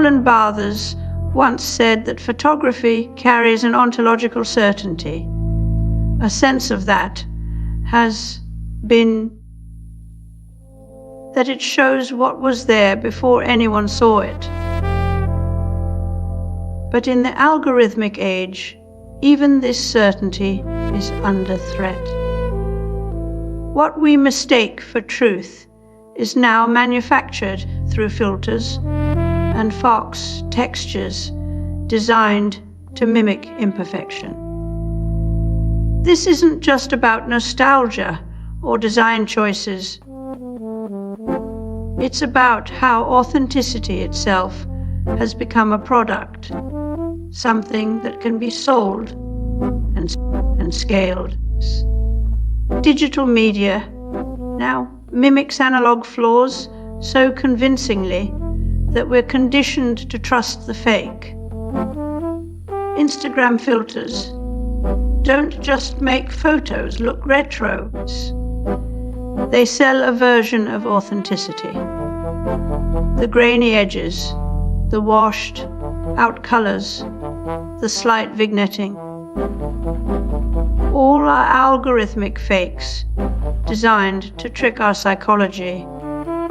Roland Barthes once said that photography carries an ontological certainty. A sense of that has been that it shows what was there before anyone saw it. But in the algorithmic age, even this certainty is under threat. What we mistake for truth is now manufactured through filters and Fox textures designed to mimic imperfection. This isn't just about nostalgia or design choices. It's about how authenticity itself has become a product, something that can be sold and scaled. Digital media now mimics analog flaws so convincingly that we're conditioned to trust the fake. Instagram filters don't just make photos look retro. They sell a version of authenticity. The grainy edges, the washed out colors, the slight vignetting. All are algorithmic fakes designed to trick our psychology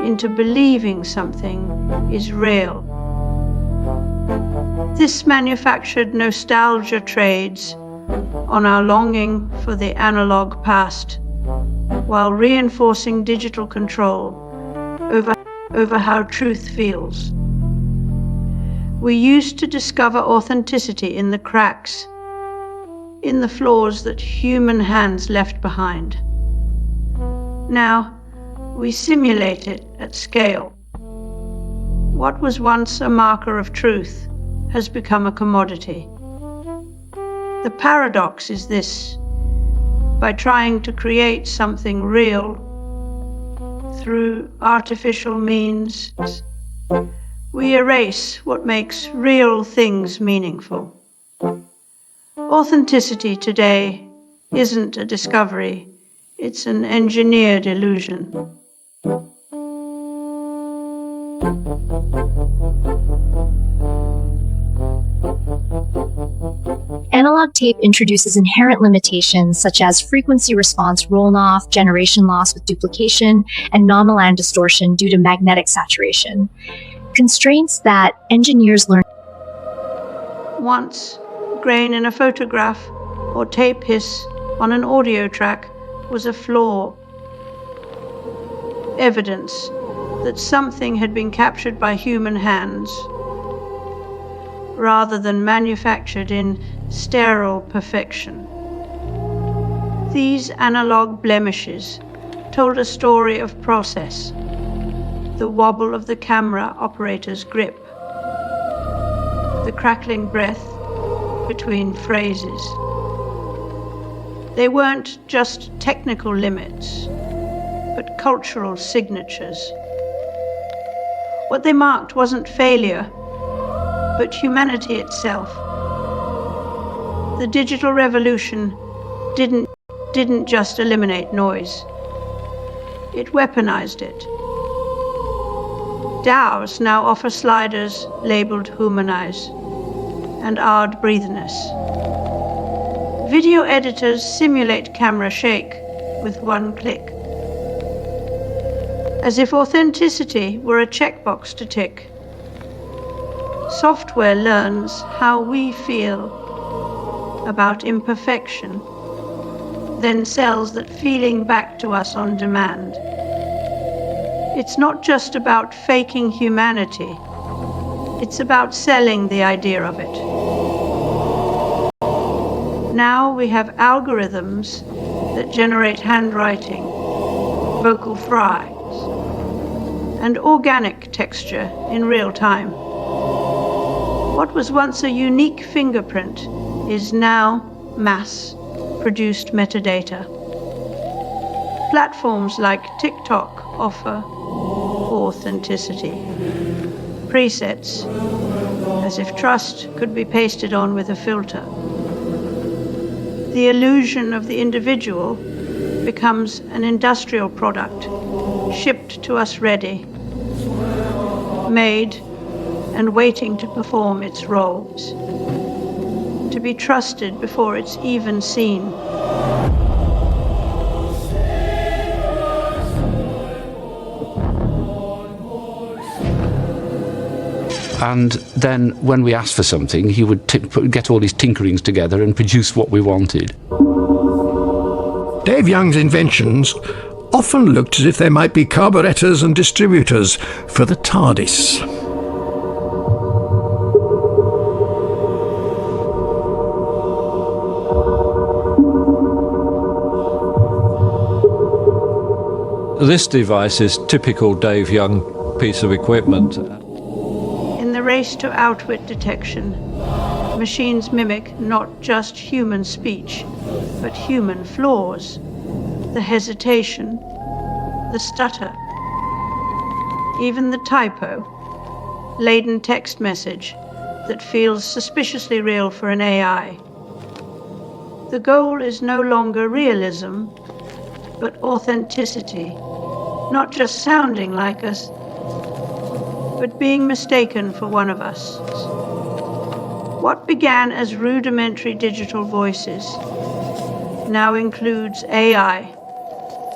into believing something is real. This manufactured nostalgia trades on our longing for the analog past, while reinforcing digital control over how truth feels. We used to discover authenticity in the cracks, in the flaws that human hands left behind. Now, we simulate it at scale. What was once a marker of truth has become a commodity. The paradox is this: by trying to create something real through artificial means, we erase what makes real things meaningful. Authenticity today isn't a discovery, it's an engineered illusion. Analog tape introduces inherent limitations such as frequency response roll-off, generation loss with duplication, and non-Milan distortion due to magnetic saturation. Constraints that engineers learn. Once, grain in a photograph or tape hiss on an audio track was a flaw. Evidence that something had been captured by human hands rather than manufactured in sterile perfection. These analog blemishes told a story of process, the wobble of the camera operator's grip, the crackling breath between phrases. They weren't just technical limits, but cultural signatures. What they marked wasn't failure, but humanity itself. The digital revolution didn't just eliminate noise. It weaponized it. DAWs now offer sliders labeled humanize and odd breathiness. Video editors simulate camera shake with one click, as if authenticity were a checkbox to tick. Software learns how we feel about imperfection, then sells that feeling back to us on demand. It's not just about faking humanity, it's about selling the idea of it. Now we have algorithms that generate handwriting, vocal fries, and organic texture in real time. What was once a unique fingerprint is now mass-produced metadata. Platforms like TikTok offer authenticity. Presets, as if trust could be pasted on with a filter. The illusion of the individual becomes an industrial product, shipped to us ready, made and waiting to perform its roles, to be trusted before it's even seen. And then when we asked for something, he would get all his tinkerings together and produce what we wanted. Dave Young's inventions often looked as if they might be carburettors and distributors for the TARDIS. This device is typical Dave Young piece of equipment. In the race to outwit detection, machines mimic not just human speech, but human flaws, the hesitation, the stutter, even the typo-laden text message that feels suspiciously real for an AI. The goal is no longer realism, but authenticity, not just sounding like us, but being mistaken for one of us. What began as rudimentary digital voices now includes AI,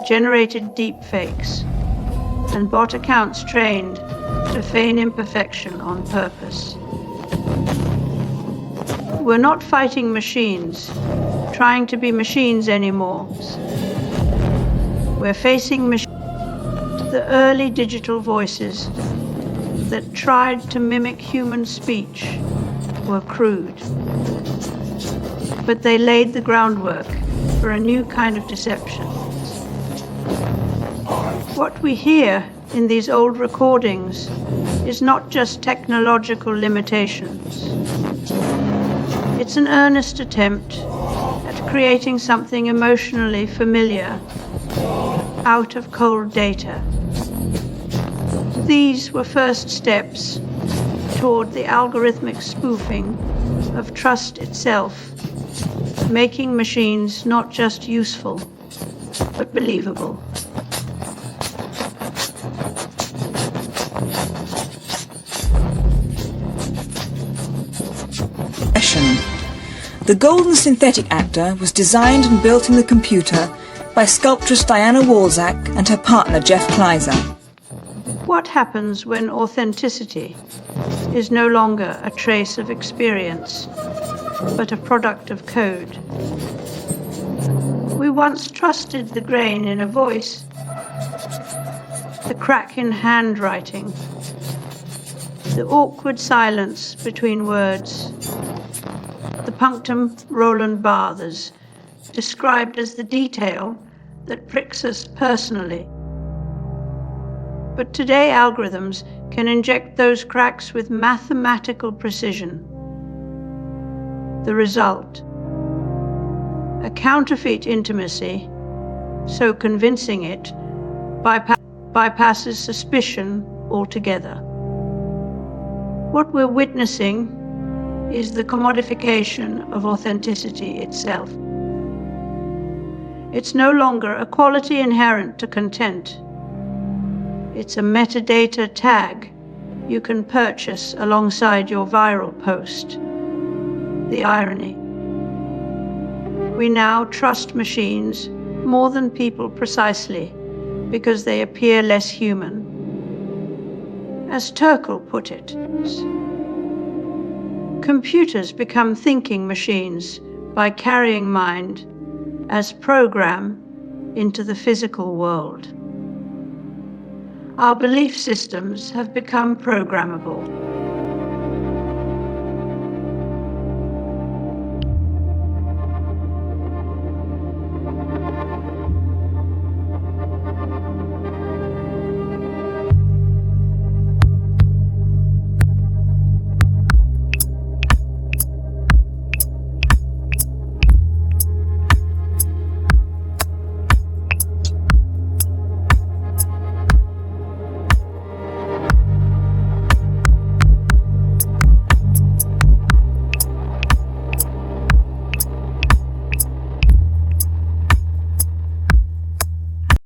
generated deepfakes, and bot accounts trained to feign imperfection on purpose. We're not fighting machines, trying to be machines anymore. We're facing the early digital voices that tried to mimic human speech were crude, but they laid the groundwork for a new kind of deception. What we hear in these old recordings is not just technological limitations. It's an earnest attempt at creating something emotionally familiar out of cold data. These were first steps toward the algorithmic spoofing of trust itself, making machines not just useful, but believable. The golden synthetic actor was designed and built in the computer by sculptress Diana Walczak and her partner Jeff Kleiser. What happens when authenticity is no longer a trace of experience, but a product of code? We once trusted the grain in a voice, the crack in handwriting, the awkward silence between words, the punctum Roland Barthes, described as the detail that pricks us personally. But today algorithms can inject those cracks with mathematical precision. The result: a counterfeit intimacy, so convincing it bypasses suspicion altogether. What we're witnessing is the commodification of authenticity itself. It's no longer a quality inherent to content. It's a metadata tag you can purchase alongside your viral post. The irony. We now trust machines more than people precisely because they appear less human. As Turkle put it, computers become thinking machines by carrying mind as program into the physical world. Our belief systems have become programmable.